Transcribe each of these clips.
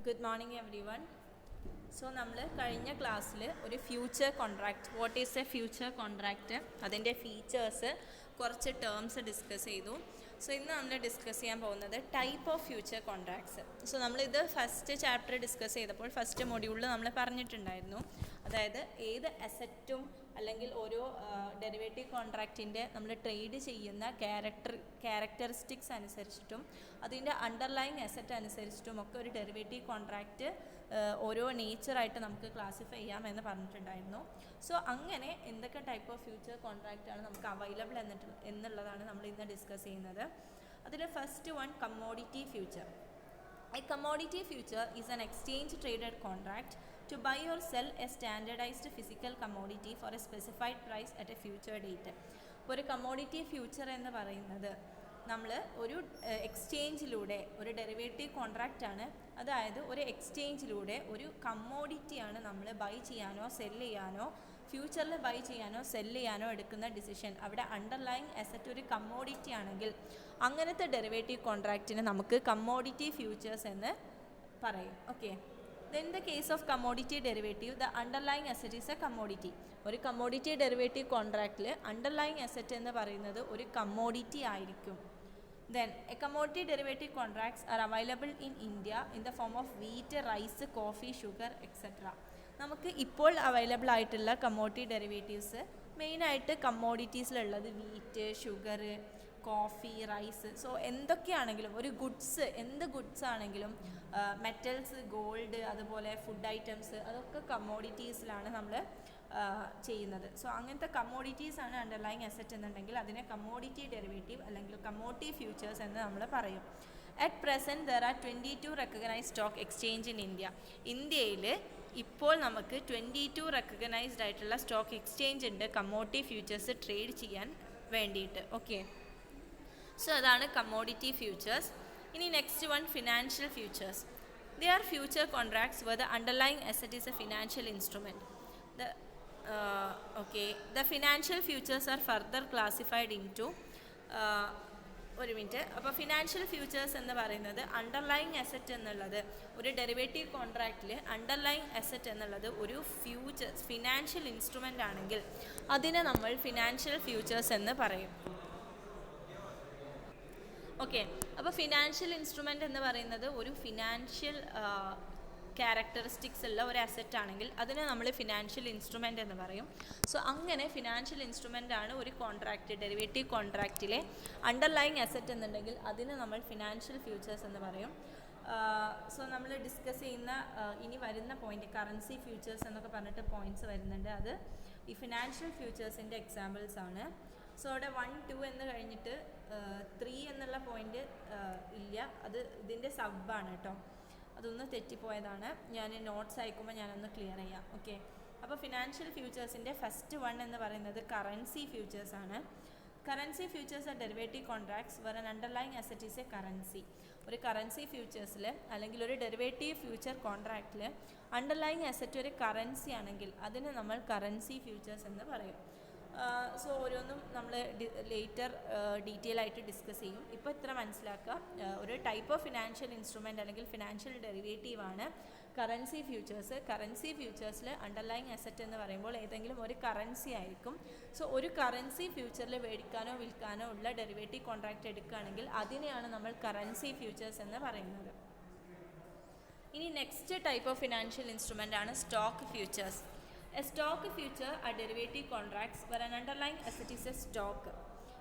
Good morning everyone. So നമ്മൾ കഴിഞ്ഞ ക്ലാസ്സിൽ ഒരു future contract, what is A future contract, അതിൻ്റെ ഫീച്ചേഴ്സ്, കുറച്ച് ടേംസ് ഡിസ്കസ് ചെയ്തു. സോ ഇന്ന് നമ്മൾ ഡിസ്കസ് ചെയ്യാൻ പോകുന്നത് type of future contracts. So നമ്മളിത് ഫസ്റ്റ് ചാപ്റ്റർ ഡിസ്കസ് ചെയ്തപ്പോൾ ഫസ്റ്റ് മൊഡ്യൂളിൽ നമ്മൾ പറഞ്ഞിട്ടുണ്ടായിരുന്നു, അതായത് ഏത് അസറ്റും അല്ലെങ്കിൽ ഓരോ ഡെറിവേറ്റീവ് കോൺട്രാക്റ്റിൻ്റെ നമ്മൾ ട്രേഡ് ചെയ്യുന്ന ക്യാരക്ടറിസ്റ്റിക്സ് അനുസരിച്ചിട്ടും അതിൻ്റെ അണ്ടർലൈങ് അസറ്റ് അനുസരിച്ചിട്ടും ഒക്കെ ഒരു ഡെറിവേറ്റീവ് കോൺട്രാക്റ്റ് ഓരോ നേച്ചറായിട്ട് നമുക്ക് ക്ലാസിഫൈ ചെയ്യാമെന്ന് പറഞ്ഞിട്ടുണ്ടായിരുന്നു. സോ അങ്ങനെ എന്തൊക്കെ ടൈപ്പ് ഓഫ് ഫ്യൂച്ചർ കോൺട്രാക്റ്റാണ് നമുക്ക് അവൈലബിൾ എന്നുള്ളതാണ് നമ്മൾ ഇന്ന് ഡിസ്കസ് ചെയ്യുന്നത്. അതിൽ first one, commodity future. A commodity future is an exchange traded contract to buy or sell a standardized physical commodity for a specified price at a future date. അപ്പോൾ ഒരു commodity future എന്ന് പറയുന്നത് നമ്മൾ ഒരു എക്സ്ചേഞ്ചിലൂടെ, ഒരു derivative കോൺട്രാക്റ്റാണ്, അതായത് ഒരു എക്സ്ചേഞ്ചിലൂടെ ഒരു കമ്മോഡിറ്റിയാണ് നമ്മൾ ബൈ ചെയ്യാനോ സെല് ചെയ്യാനോ, ഫ്യൂച്ചറിൽ ബൈ ചെയ്യാനോ സെല് ചെയ്യാനോ എടുക്കുന്ന ഡിസിഷൻ. അവിടെ അണ്ടർലൈങ് അസറ്റ് ഒരു കമ്മോഡിറ്റി ആണെങ്കിൽ അങ്ങനത്തെ ഡെറിവേറ്റീവ് കോൺട്രാക്റ്റിന് നമുക്ക് കമ്മോഡിറ്റി ഫ്യൂച്ചേഴ്സ് എന്ന് പറയും. Okay, then the case of commodity derivative, the underlying asset is a commodity. ഒരു കമ്മോഡിറ്റി ഡെറിവേറ്റീവ് കോൺട്രാക്റ്റിൽ അണ്ടർലൈങ് അസറ്റ് എന്ന് പറയുന്നത് ഒരു കമ്മോഡിറ്റി ആയിരിക്കും. Then a commodity derivative contracts are available in India in the form of wheat, rice, coffee, sugar, etc. നമുക്ക് ഇപ്പോൾ available ആയിട്ടുള്ള commodity derivatives മെയിനായിട്ട് കമ്മോഡിറ്റീസിലുള്ളത് wheat, sugar, coffee, rice. So എന്തൊക്കെയാണെങ്കിലും ഒരു ഗുഡ്സ്, എന്ത് ഗുഡ്സ് ആണെങ്കിലും മെറ്റൽസ്, ഗോൾഡ്, അതുപോലെ ഫുഡ് ഐറ്റംസ്, അതൊക്കെ കമ്മോഡിറ്റീസിലാണ് നമ്മൾ ചെയ്യുന്നത്. സോ അങ്ങനത്തെ കമ്മോഡിറ്റീസാണ് അണ്ടർലൈങ് അസറ്റ് എന്നുണ്ടെങ്കിൽ അതിനെ കമ്മോഡിറ്റി ഡെറിവേറ്റീവ് അല്ലെങ്കിൽ കമ്മോഡിറ്റി ഫ്യൂച്ചേഴ്സ് എന്ന് നമ്മൾ പറയും. At present there are 22 recognised stock exchange in India. ഇന്ത്യയിൽ ഇപ്പോൾ നമുക്ക് 22 റെക്കഗ്നൈസ്ഡ് ആയിട്ടുള്ള സ്റ്റോക്ക് എക്സ്ചേഞ്ച് ഉണ്ട് കമ്മോഡിറ്റി ഫ്യൂച്ചേഴ്സ് ട്രേഡ് ചെയ്യാൻ വേണ്ടിയിട്ട്. ഓക്കെ, സോ അതാണ് കമ്മോഡിറ്റി ഫ്യൂച്ചേഴ്സ്. ഇനി next one, financial futures. They are future contracts where the underlying asset is a financial instrument. The financial futures are further classified into ഒരു minute. അപ്പോൾ financial futures എന്ന് പറയുന്നത് underlying asset എന്നുള്ളത് ഒരു derivative കോൺട്രാക്റ്റിൽ underlying asset എന്നുള്ളത് ഒരു financial instrument ആണെങ്കിൽ അതിനെ നമ്മൾ ഫിനാൻഷ്യൽ ഫ്യൂച്ചേഴ്സ് എന്ന് പറയും. ഓക്കെ, അപ്പോൾ ഫിനാൻഷ്യൽ ഇൻസ്ട്രുമെൻ്റ് എന്ന് പറയുന്നത് ഒരു ഫിനാൻഷ്യൽ ക്യാരക്ടറിസ്റ്റിക്സ് ഉള്ള ഒരു അസറ്റ് ആണെങ്കിൽ അതിനെ നമ്മൾ ഫിനാൻഷ്യൽ ഇൻസ്ട്രുമെൻ്റ് എന്ന് പറയും. സോ അങ്ങനെ ഫിനാൻഷ്യൽ ഇൻസ്ട്രുമെൻ്റ് ആണ് ഒരു കോൺട്രാക്റ്റ്, ഡെറിവേറ്റീവ് കോൺട്രാക്റ്റിലെ അണ്ടർലൈങ് അസറ്റ് എന്നുണ്ടെങ്കിൽ അതിനെ നമ്മൾ ഫിനാൻഷ്യൽ ഫ്യൂച്ചേഴ്സ് എന്ന് പറയും. സോ നമ്മൾ ഡിസ്കസ് ചെയ്യുന്ന ഇനി വരുന്ന പോയിന്റ് കറൻസി ഫ്യൂച്ചേഴ്സ് എന്നൊക്കെ പറഞ്ഞിട്ട് പോയിന്റ്സ് വരുന്നുണ്ട്. അത് ഈ ഫിനാൻഷ്യൽ ഫ്യൂച്ചേഴ്സിൻ്റെ എക്സാമ്പിൾസ് ആണ്. സോ അവിടെ 1, 2 എന്ന് കഴിഞ്ഞിട്ട് 3 എന്നുള്ള പോയിന്റ് ഇല്ല, അത് ഇതിൻ്റെ സബ്ബാണ് കേട്ടോ. അതൊന്ന് തെറ്റിപ്പോയതാണ്, ഞാൻ നോട്ട്സ് അയക്കുമ്പോൾ ഞാനൊന്ന് ക്ലിയർ ചെയ്യാം. ഓക്കെ, അപ്പോൾ ഫിനാൻഷ്യൽ ഫ്യൂച്ചേഴ്സിൻ്റെ ഫസ്റ്റ് വൺ എന്ന് പറയുന്നത് കറൻസി ഫ്യൂച്ചേഴ്സ് ആണ്. Currency futures are derivative contracts where an underlying asset is a currency. ഒരു കറൻസി ഫ്യൂച്ചേഴ്സിൽ അല്ലെങ്കിൽ ഒരു ഡെറിവേറ്റീവ് ഫ്യൂച്ചർ കോൺട്രാക്റ്റിൽ അണ്ടർലൈങ് അസറ്റ് ഒരു കറൻസി ആണെങ്കിൽ അതിന് നമ്മൾ കറൻസി ഫ്യൂച്ചേഴ്സ് എന്ന് പറയും. സോ ഓരോന്നും നമ്മൾ ലേറ്റർ ഡീറ്റെയിൽ ആയിട്ട് ഡിസ്കസ് ചെയ്യും. ഇപ്പോൾ ഇത്ര മനസ്സിലാക്കുക, ഒരു ടൈപ്പ് ഓഫ് ഫിനാൻഷ്യൽ ഇൻസ്ട്രുമെൻ്റ് അല്ലെങ്കിൽ ഫിനാൻഷ്യൽ ഡെറിവേറ്റീവ് ആണ് കറൻസി ഫ്യൂച്ചേഴ്സ്. കറൻസി ഫ്യൂച്ചേഴ്സിൽ അണ്ടർലൈങ് അസറ്റ് എന്ന് പറയുമ്പോൾ ഏതെങ്കിലും ഒരു കറൻസി ആയിരിക്കും. സോ ഒരു കറൻസി ഫ്യൂച്ചറിൽ മേടിക്കാനോ വിൽക്കാനോ ഉള്ള ഡെറിവേറ്റീവ് കോൺട്രാക്റ്റ് എടുക്കുകയാണെങ്കിൽ അതിനെയാണ് നമ്മൾ കറൻസി ഫ്യൂച്ചേഴ്സ് എന്ന് പറയുന്നത്. ഇനി next type of financial instrument ആണ് stock futures. A stock future are derivative contracts where an underlying asset is a stock.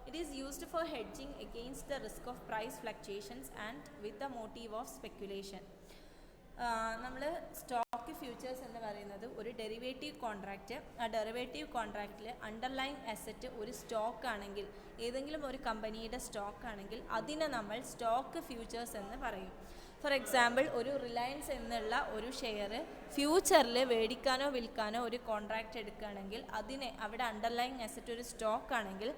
It is used for hedging against the risk of price fluctuations and with the motive of speculation. നമ്മൾ stock futures എന്ന് പറയുന്നത് ഒരു derivative contract, ആ derivative കോൺട്രാക്റ്റിൽ underlying asset ഒരു stock ആണെങ്കിൽ, ഏതെങ്കിലും ഒരു കമ്പനിയുടെ സ്റ്റോക്ക് ആണെങ്കിൽ അതിനെ നമ്മൾ സ്റ്റോക്ക് ഫ്യൂച്ചേഴ്സ് എന്ന് പറയും. ഫോർ എക്സാമ്പിൾ, ഒരു റിലയൻസ് എന്നുള്ള ഒരു ഷെയർ ഫ്യൂച്ചറിൽ മേടിക്കാനോ വിൽക്കാനോ ഒരു കോൺട്രാക്റ്റ് എടുക്കുകയാണെങ്കിൽ അതിനെ, അവിടെ അണ്ടർലൈങ് അസറ്റ് ഒരു സ്റ്റോക്ക് ആണെങ്കിൽ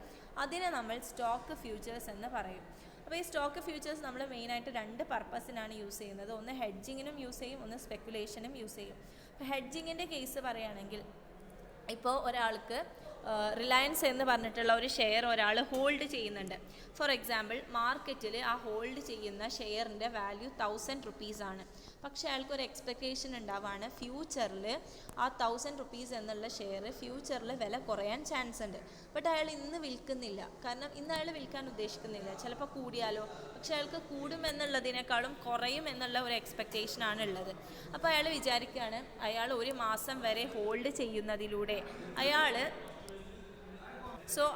അതിനെ നമ്മൾ സ്റ്റോക്ക് ഫ്യൂച്ചേഴ്സ് എന്ന് പറയും. അപ്പോൾ ഈ സ്റ്റോക്ക് ഫ്യൂച്ചേഴ്സ് നമ്മൾ മെയിനായിട്ട് 2 പർപ്പസിനാണ് യൂസ് ചെയ്യുന്നത്. ഒന്ന് ഹെഡ്ജിങ്ങിനും യൂസ് ചെയ്യും, ഒന്ന് സ്പെക്കുലേഷനും യൂസ് ചെയ്യും. അപ്പോൾ ഹെഡ്ജിങ്ങിൻ്റെ കേസ് പറയുകയാണെങ്കിൽ, ഇപ്പോൾ ഒരാൾക്ക് റിലയൻസ് എന്ന് പറഞ്ഞിട്ടുള്ള ഒരു ഷെയർ ഒരാൾ ഹോൾഡ് ചെയ്യുന്നുണ്ട്. ഫോർ എക്സാമ്പിൾ മാർക്കറ്റിൽ ആ ഹോൾഡ് ചെയ്യുന്ന ഷെയറിൻ്റെ വാല്യൂ 1000 റുപ്പീസാണ്. പക്ഷേ അയാൾക്കൊരു എക്സ്പെക്റ്റേഷൻ ഉണ്ടാവുകയാണ് ഫ്യൂച്ചറിൽ ആ 1000 റുപ്പീസ് എന്നുള്ള ഷെയർ ഫ്യൂച്ചറിൽ വില കുറയാൻ ചാൻസ് ഉണ്ട്. ബട്ട് അയാൾ ഇന്ന് വിൽക്കുന്നില്ല, കാരണം ഇന്ന് അയാൾ വിൽക്കാൻ ഉദ്ദേശിക്കുന്നില്ല. ചിലപ്പോൾ കൂടിയാലോ, പക്ഷെ അയാൾക്ക് കൂടുമെന്നുള്ളതിനേക്കാളും കുറയും എന്നുള്ള ഒരു എക്സ്പെക്റ്റേഷനാണ് ഉള്ളത്. അപ്പോൾ അയാൾ വിചാരിക്കുകയാണ് അയാൾ ഒരു മാസം വരെ ഹോൾഡ് ചെയ്യുന്നതിലൂടെ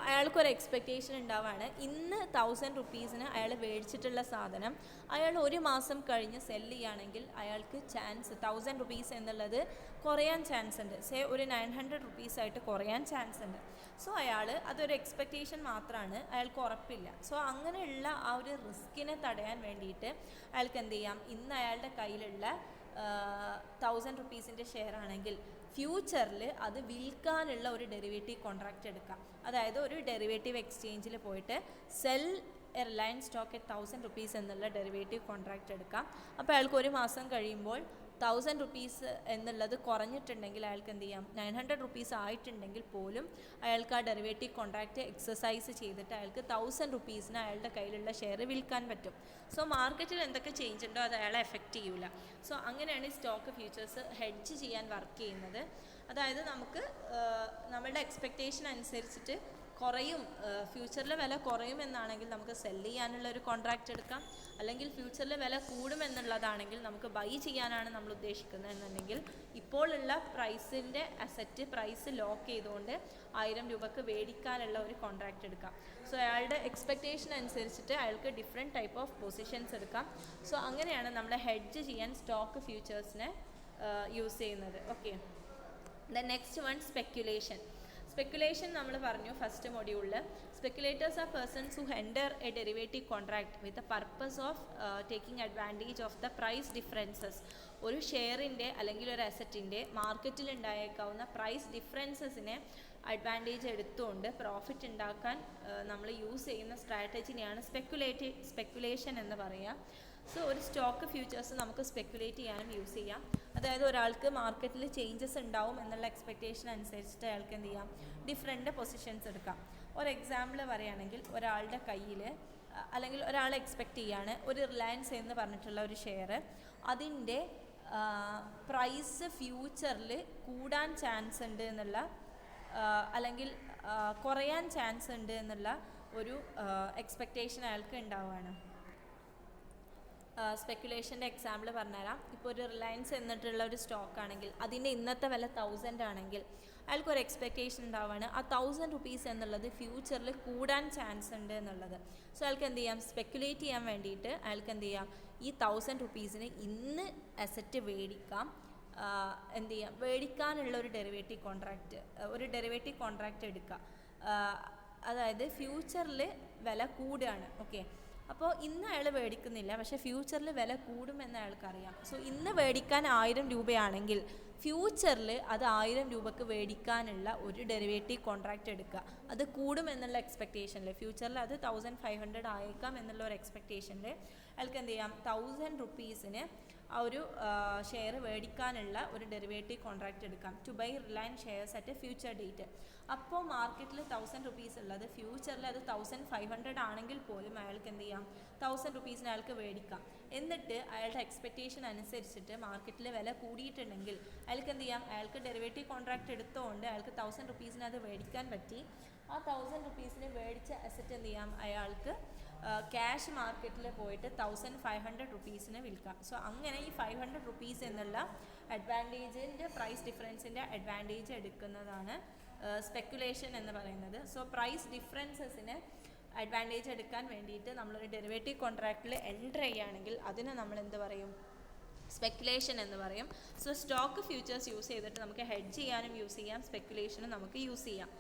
അയാൾക്കൊരു എക്സ്പെക്റ്റേഷൻ ഉണ്ടാവുകയാണ് ഇന്ന് 1000 റുപ്പീസിന് അയാൾ മേടിച്ചിട്ടുള്ള സാധനം അയാൾ ഒരു മാസം കഴിഞ്ഞ് സെല്ല് ചെയ്യുകയാണെങ്കിൽ അയാൾക്ക് ചാൻസ് 1000 റുപ്പീസ് എന്നുള്ളത് കുറയാൻ ചാൻസ് ഉണ്ട്. ഒരു 900 റുപ്പീസായിട്ട് കുറയാൻ ചാൻസ് ഉണ്ട്. അയാൾ അതൊരു എക്സ്പെക്റ്റേഷൻ മാത്രമാണ്, അയാൾക്ക് ഉറപ്പില്ല. അങ്ങനെയുള്ള ആ ഒരു റിസ്കിനെ തടയാൻ വേണ്ടിയിട്ട് അയാൾക്ക് എന്ത് ചെയ്യാം, ഇന്ന് അയാളുടെ കയ്യിലുള്ള 1000 റുപ്പീസിൻ്റെ ഷെയർ ആണെങ്കിൽ ഫ്യൂച്ചറിൽ അത് വിൽക്കാനുള്ള ഒരു ഡെറിവേറ്റീവ് കോൺട്രാക്റ്റ് എടുക്കാം. അതായത് ഒരു ഡെറിവേറ്റീവ് എക്സ്ചേഞ്ചിൽ പോയിട്ട് cell Reliance stock at 1000 rupees എന്നുള്ള ഡെറിവേറ്റീവ് കോൺട്രാക്റ്റ് എടുക്കാം. അപ്പോൾ അയാൾക്ക് ഒരു മാസം കഴിയുമ്പോൾ 1000 റുപ്പീസ് എന്നുള്ളത് കുറഞ്ഞിട്ടുണ്ടെങ്കിൽ അയാൾക്ക് എന്ത് ചെയ്യാം, 900 റുപ്പീസ് ആയിട്ടുണ്ടെങ്കിൽ പോലും അയാൾക്ക് ആ ഡെറിവേറ്റീവ് കോൺട്രാക്റ്റ് എക്സസൈസ് ചെയ്തിട്ട് അയാൾക്ക് 1000 റുപ്പീസിന് അയാളുടെ കയ്യിലുള്ള ഷെയർ വിൽക്കാൻ പറ്റും. മാർക്കറ്റിൽ എന്തൊക്കെ ചേഞ്ച് ഉണ്ടോ അത് അയാളെ എഫക്റ്റ് ചെയ്യില്ല. അങ്ങനെയാണ് ഈ സ്റ്റോക്ക് ഫ്യൂച്ചേഴ്സ് ഹെഡ്ജ് ചെയ്യാൻ വർക്ക് ചെയ്യുന്നത്. അതായത് നമുക്ക് നമ്മളുടെ എക്സ്പെക്റ്റേഷൻ അനുസരിച്ചിട്ട് കുറയും, ഫ്യൂച്ചറിൽ വില കുറയുമെന്നാണെങ്കിൽ നമുക്ക് സെല്ല് ചെയ്യാനുള്ള ഒരു കോൺട്രാക്റ്റ് എടുക്കാം. അല്ലെങ്കിൽ ഫ്യൂച്ചറിൽ വില കൂടുമെന്നുള്ളതാണെങ്കിൽ നമുക്ക് ബൈ ചെയ്യാനാണ് നമ്മൾ ഉദ്ദേശിക്കുന്നത് എന്നുണ്ടെങ്കിൽ ഇപ്പോഴുള്ള പ്രൈസിൻ്റെ അസറ്റ് പ്രൈസ് ലോക്ക് ചെയ്തുകൊണ്ട് 1000 രൂപക്ക് മേടിക്കാനുള്ള ഒരു കോൺട്രാക്റ്റ് എടുക്കാം. അയാളുടെ എക്സ്പെക്റ്റേഷൻ അനുസരിച്ചിട്ട് അയാൾക്ക് ഡിഫറെൻറ്റ് ടൈപ്പ് ഓഫ് പൊസിഷൻസ് എടുക്കാം. അങ്ങനെയാണ് നമ്മൾ ഹെഡ്ജ് ചെയ്യാൻ സ്റ്റോക്ക് ഫ്യൂച്ചേഴ്സിനെ യൂസ് ചെയ്യുന്നത്. Okay, the next one speculation. Speculation നമ്മൾ പറഞ്ഞു ഫസ്റ്റ് മൊഡ്യൂളിൽ. Speculators are persons who enter a derivative contract with the purpose of taking advantage of the price differences. ഒരു ഷെയറിൻ്റെ അല്ലെങ്കിൽ ഒരു അസറ്റിൻ്റെ മാർക്കറ്റിൽ ഉണ്ടായേക്കാവുന്ന പ്രൈസ് ഡിഫറൻസസിനെ അഡ്വാൻറ്റേജ് എടുത്തുകൊണ്ട് പ്രോഫിറ്റ് ഉണ്ടാക്കാൻ നമ്മൾ യൂസ് ചെയ്യുന്ന സ്ട്രാറ്റജിനെയാണ് സ്പെക്കുലേഷൻ എന്ന് പറയുക. ഒരു സ്റ്റോക്ക് ഫ്യൂച്ചേഴ്സ് നമുക്ക് സ്പെക്കുലേറ്റ് ചെയ്യാനും യൂസ് ചെയ്യാം. അതായത് ഒരാൾക്ക് മാർക്കറ്റിൽ ചേഞ്ചസ് ഉണ്ടാവും എന്നുള്ള എക്സ്പെക്റ്റേഷൻ അനുസരിച്ചിട്ട് അയാൾക്ക് എന്ത് ചെയ്യാം, ഡിഫറെൻ്റ് പൊസിഷൻസ് എടുക്കാം. ഒരു എക്സാമ്പിൾ പറയുകയാണെങ്കിൽ ഒരാളുടെ കയ്യിൽ അല്ലെങ്കിൽ ഒരാൾ എക്സ്പെക്റ്റ് ചെയ്യാണ് ഒരു റിലയൻസ് എന്ന് പറഞ്ഞിട്ടുള്ള ഒരു ഷെയർ അതിൻ്റെ പ്രൈസ് ഫ്യൂച്ചറിൽ കൂടാൻ ചാൻസ് ഉണ്ട് എന്നുള്ള അല്ലെങ്കിൽ കുറയാൻ ചാൻസ് ഉണ്ട് എന്നുള്ള ഒരു എക്സ്പെക്റ്റേഷൻ അയാൾക്ക് ഉണ്ടാവുകയാണ്. സ്പെക്കുലേഷൻ്റെ എക്സാമ്പിൾ പറഞ്ഞുതരാം. ഇപ്പോൾ ഒരു റിലയൻസ് എന്നിട്ടുള്ള ഒരു സ്റ്റോക്ക് ആണെങ്കിൽ അതിൻ്റെ ഇന്നത്തെ വില 1000 ആണെങ്കിൽ അയാൾക്കൊരു എക്സ്പെക്റ്റേഷൻ ഉണ്ടാവുകയാണ് ആ 1000 റുപ്പീസ് എന്നുള്ളത് ഫ്യൂച്ചറിൽ കൂടാൻ ചാൻസ് ഉണ്ട് എന്നുള്ളത്. അയാൾക്ക് എന്ത് ചെയ്യാം, സ്പെക്കുലേറ്റ് ചെയ്യാൻ വേണ്ടിയിട്ട് അയാൾക്ക് എന്ത് ചെയ്യാം, ഈ 1000 റുപ്പീസിന് ഇന്ന് അസറ്റ് മേടിക്കാം. എന്ത് ചെയ്യാം, മേടിക്കാനുള്ള ഒരു ഡെറിവേറ്റീവ് കോൺട്രാക്റ്റ് എടുക്കുക. അതായത് ഫ്യൂച്ചറിൽ വില കൂടുകയാണ്. ഓക്കെ, അപ്പോൾ ഇന്ന് അയാൾ മേടിക്കുന്നില്ല, പക്ഷേ ഫ്യൂച്ചറിൽ വില കൂടുമെന്ന് അയാൾക്കറിയാം. ഇന്ന് മേടിക്കാൻ 1000 രൂപയാണെങ്കിൽ ഫ്യൂച്ചറിൽ അത് 1000 രൂപക്ക് മേടിക്കാനുള്ള ഒരു ഡെറിവേറ്റീവ് കോൺട്രാക്റ്റ് എടുക്കുക. അത് കൂടുമെന്നുള്ള എക്സ്പെക്റ്റേഷനിൽ ഫ്യൂച്ചറിൽ അത് 1500 ആയേക്കാം എന്നുള്ള ഒരു എക്സ്പെക്റ്റേഷനിൽ അയാൾക്ക് എന്ത് ചെയ്യാം, 1000 റുപ്പീസിന് ആ ഒരു ഷെയർ മേടിക്കാനുള്ള ഒരു ഡെറിവേറ്റീവ് കോൺട്രാക്റ്റ് എടുക്കാം to buy Reliance shares at a future date. അപ്പോൾ മാർക്കറ്റിൽ 1000 റുപ്പീസ് ഉള്ളത് ഫ്യൂച്ചറിൽ അത് 1500 ആണെങ്കിൽ പോലും അയാൾക്ക് എന്ത് ചെയ്യാം, 1000 റുപ്പീസിന് അയാൾക്ക് മേടിക്കാം. എന്നിട്ട് അയാളുടെ എക്സ്പെക്റ്റേഷൻ അനുസരിച്ചിട്ട് മാർക്കറ്റിൽ വില കൂടിയിട്ടുണ്ടെങ്കിൽ അയാൾക്ക് എന്ത് ചെയ്യാം, അയാൾക്ക് ഡെറിവേറ്റീവ് കോൺട്രാക്റ്റ് എടുത്തുകൊണ്ട് അയാൾക്ക് 1000 റുപ്പീസിന് അത് മേടിക്കാൻ പറ്റി. ആ 1000 റുപ്പീസിന് മേടിച്ച അസറ്റ് എന്ത് ചെയ്യാം, അയാൾക്ക് ക്യാഷ് മാർക്കറ്റിൽ പോയിട്ട് 1500 റുപ്പീസിന് വിൽക്കാം. അങ്ങനെ ഈ 500 റുപ്പീസ് എന്നുള്ള അഡ്വാൻറ്റേജിൻ്റെ പ്രൈസ് ഡിഫറൻസിൻ്റെ അഡ്വാൻറ്റേജ് എടുക്കുന്നതാണ് സ്പെക്കുലേഷൻ എന്ന് പറയുന്നത്. പ്രൈസ് ഡിഫറൻസസിന് അഡ്വാൻറ്റേജ് എടുക്കാൻ വേണ്ടിയിട്ട് നമ്മളൊരു ഡെറിവേറ്റീവ് കോൺട്രാക്റ്റിൽ എൻ്റർ ചെയ്യുകയാണെങ്കിൽ അതിനെ നമ്മൾ എന്ത് പറയും, സ്പെക്കുലേഷൻ എന്ന് പറയും. സ്റ്റോക്ക് ഫ്യൂച്ചേഴ്സ് യൂസ് ചെയ്തിട്ട് നമുക്ക് ഹെഡ്ജ് ചെയ്യാനും യൂസ് ചെയ്യാം, സ്പെക്കുലേഷനും നമുക്ക് യൂസ് ചെയ്യാം.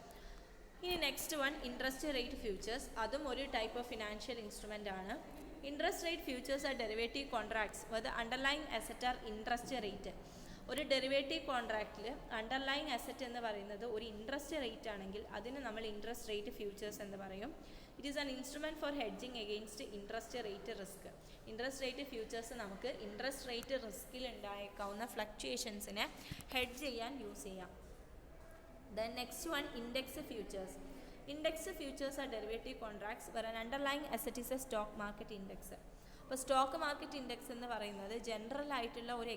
ഇനി next one interest rate futures. അതും ഒരു ടൈപ്പ് ഓഫ് ഫിനാൻഷ്യൽ ഇൻസ്ട്രുമെൻ്റ് ആണ്. Interest rate futures are derivative contracts with underlying asset are interest rate. ഒരു ഡെറിവേറ്റീവ് കോൺട്രാക്റ്റിൽ അണ്ടർലൈങ് അസറ്റ് എന്ന് പറയുന്നത് ഒരു ഇൻട്രസ്റ്റ് റേറ്റ് ആണെങ്കിൽ അതിന് നമ്മൾ ഇൻട്രസ്റ്റ് റേറ്റ് ഫ്യൂച്ചേഴ്സ് എന്ന് പറയും. It is an instrument four hedging against interest rate risk. Interest rate futures നമുക്ക് ഇൻട്രസ്റ്റ് റേറ്റ് റിസ്കിൽ ഉണ്ടായേക്കാവുന്ന ഫ്ലക്ച്വേഷൻസിനെ ഹെഡ്ജ് ചെയ്യാൻ യൂസ് ചെയ്യാം. Then next one, index futures. Index futures are derivative contracts where an underlying asset is a stock market index. അപ്പോൾ stock market index എന്ന് പറയുന്നത് general ആയിട്ടുള്ള ഒരു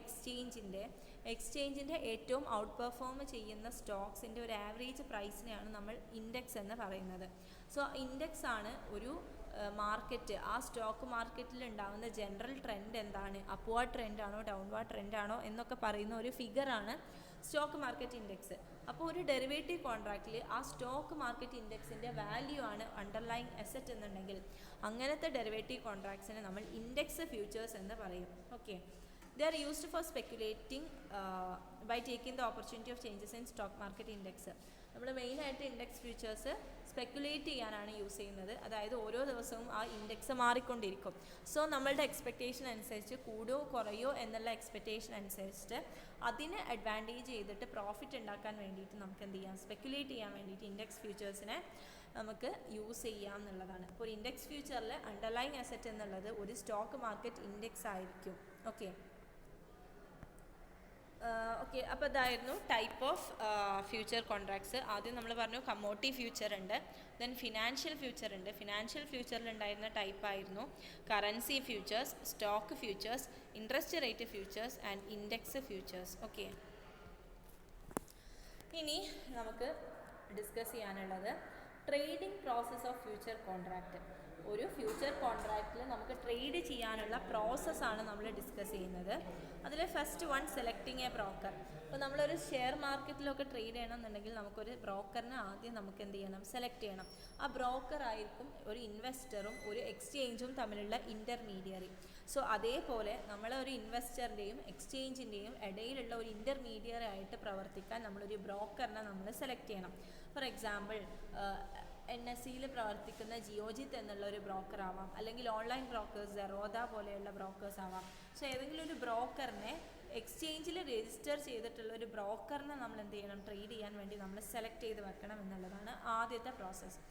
എക്സ്ചേഞ്ചിൻ്റെ ഏറ്റവും ഔട്ട് പെർഫോം ചെയ്യുന്ന സ്റ്റോക്സിൻ്റെ ഒരു ആവറേജ് പ്രൈസിനെയാണ് നമ്മൾ ഇൻഡെക്സ് എന്ന് പറയുന്നത്. സോ ഇൻഡെക്സ് ആണ് ഒരു മാർക്കറ്റ്, ആ സ്റ്റോക്ക് മാർക്കറ്റിൽ ഉണ്ടാകുന്ന ജനറൽ ട്രെൻഡ് എന്താണ്, അപ്വാർഡ് ട്രെൻഡാണോ ഡൗൺവാർഡ് ട്രെൻഡാണോ എന്നൊക്കെ പറയുന്ന ഒരു ഫിഗറാണ് സ്റ്റോക്ക് മാർക്കറ്റ് ഇൻഡെക്സ്. അപ്പോൾ ഒരു ഡെറിവേറ്റീവ് കോൺട്രാക്റ്റിൽ ആ സ്റ്റോക്ക് മാർക്കറ്റ് ഇൻഡെക്സിൻ്റെ വാല്യൂ ആണ് അണ്ടർലൈങ് അസറ്റ് എന്നുണ്ടെങ്കിൽ അങ്ങനത്തെ ഡെറിവേറ്റീവ് കോൺട്രാക്ട്സിനെ നമ്മൾ ഇൻഡെക്സ് ഫ്യൂച്ചേഴ്സ് എന്ന് പറയും. Okay, they are used for speculating by taking the opportunity of changes in stock market index. നമ്മൾ മെയിനായിട്ട് ഇൻഡെക്സ് ഫ്യൂച്ചേഴ്സ് സ്പെക്കുലേറ്റ് ചെയ്യാനാണ് യൂസ് ചെയ്യുന്നത്. അതായത് ഓരോ ദിവസവും ആ ഇൻഡെക്സ് മാറിക്കൊണ്ടിരിക്കും. സോ നമ്മളുടെ എക്സ്പെക്റ്റേഷൻ അനുസരിച്ച് കൂടുകയോ കുറയോ എന്നുള്ള എക്സ്പെക്റ്റേഷൻ അനുസരിച്ചിട്ട് അതിനെ അഡ്വാൻറ്റേജ് ചെയ്തിട്ട് പ്രോഫിറ്റ് ഉണ്ടാക്കാൻ വേണ്ടിയിട്ട് നമുക്ക് എന്ത് ചെയ്യാം, സ്പെക്കുലേറ്റ് ചെയ്യാൻ വേണ്ടിയിട്ട് ഇൻഡെക്സ് ഫ്യൂച്ചേഴ്സിനെ നമുക്ക് യൂസ് ചെയ്യാം എന്നുള്ളതാണ്. ഇപ്പോൾ ഒരു ഇൻഡെക്സ് ഫ്യൂച്ചറിൽ അണ്ടർലൈങ് അസറ്റ് എന്നുള്ളത് ഒരു സ്റ്റോക്ക് മാർക്കറ്റ് ഇൻഡെക്സ് ആയിരിക്കും. ഓക്കെ, അപ്പോൾ ഇതായിരുന്നു ടൈപ്പ് ഓഫ് ഫ്യൂച്ചർ കോൺട്രാക്ട്സ്. ആദ്യം നമ്മൾ പറഞ്ഞു കമ്മോഡിറ്റി ഫ്യൂച്ചർ ഉണ്ട്, ദെൻ ഫിനാൻഷ്യൽ ഫ്യൂച്ചർ ഉണ്ട്. ഫിനാൻഷ്യൽ ഫ്യൂച്ചറിൽ ഉണ്ടായിരുന്ന ടൈപ്പ് ആയിരുന്നു currency futures, stock futures, interest rate futures and index futures. Okay, ഇനി നമുക്ക് ഡിസ്കസ് ചെയ്യാനുള്ളത് trading process of future contract. ഒരു ഫ്യൂച്ചർ കോൺട്രാക്റ്റിൽ നമുക്ക് ട്രേഡ് ചെയ്യാനുള്ള പ്രോസസ്സാണ് നമ്മൾ ഡിസ്കസ് ചെയ്യുന്നത്. അതിൽ first one, selecting A broker. അപ്പോൾ നമ്മളൊരു ഷെയർ മാർക്കറ്റിലൊക്കെ ട്രേഡ് ചെയ്യണമെന്നുണ്ടെങ്കിൽ നമുക്കൊരു ബ്രോക്കറിനെ ആദ്യം നമുക്ക് എന്ത് ചെയ്യണം, സെലക്ട് ചെയ്യണം. ആ ബ്രോക്കർ ആയിരിക്കും ഒരു ഇൻവെസ്റ്ററും ഒരു എക്സ്ചേഞ്ചും തമ്മിലുള്ള ഇൻ്റർമീഡിയറി. സോ അതേപോലെ നമ്മളൊരു ഇൻവെസ്റ്ററിൻ്റെയും എക്സ്ചേഞ്ചിൻ്റെയും ഇടയിലുള്ള ഒരു ഇൻ്റർമീഡിയറി ആയിട്ട് പ്രവർത്തിക്കാൻ നമ്മളൊരു ബ്രോക്കറിനെ നമ്മൾ സെലക്ട് ചെയ്യണം. ഫോർ എക്സാമ്പിൾ NSEയിൽ പ്രവർത്തിക്കുന്ന ജിയോജിത്ത് എന്നുള്ള ഒരു ബ്രോക്കർ ആവാം, അല്ലെങ്കിൽ ഓൺലൈൻ ബ്രോക്കേഴ്സ് സെറോദ പോലെയുള്ള ബ്രോക്കേഴ്സ് ആവാം. സോ ഏതെങ്കിലും ഒരു ബ്രോക്കറിനെ എക്സ്ചേഞ്ചിൽ രജിസ്റ്റർ ചെയ്തിട്ടുള്ള ഒരു ബ്രോക്കറിനെ നമ്മൾ എന്ത് ചെയ്യണം, ട്രേഡ് ചെയ്യാൻ വേണ്ടി നമ്മൾ സെലക്ട് ചെയ്ത് വെക്കണം എന്നുള്ളതാണ് ആദ്യത്തെ process.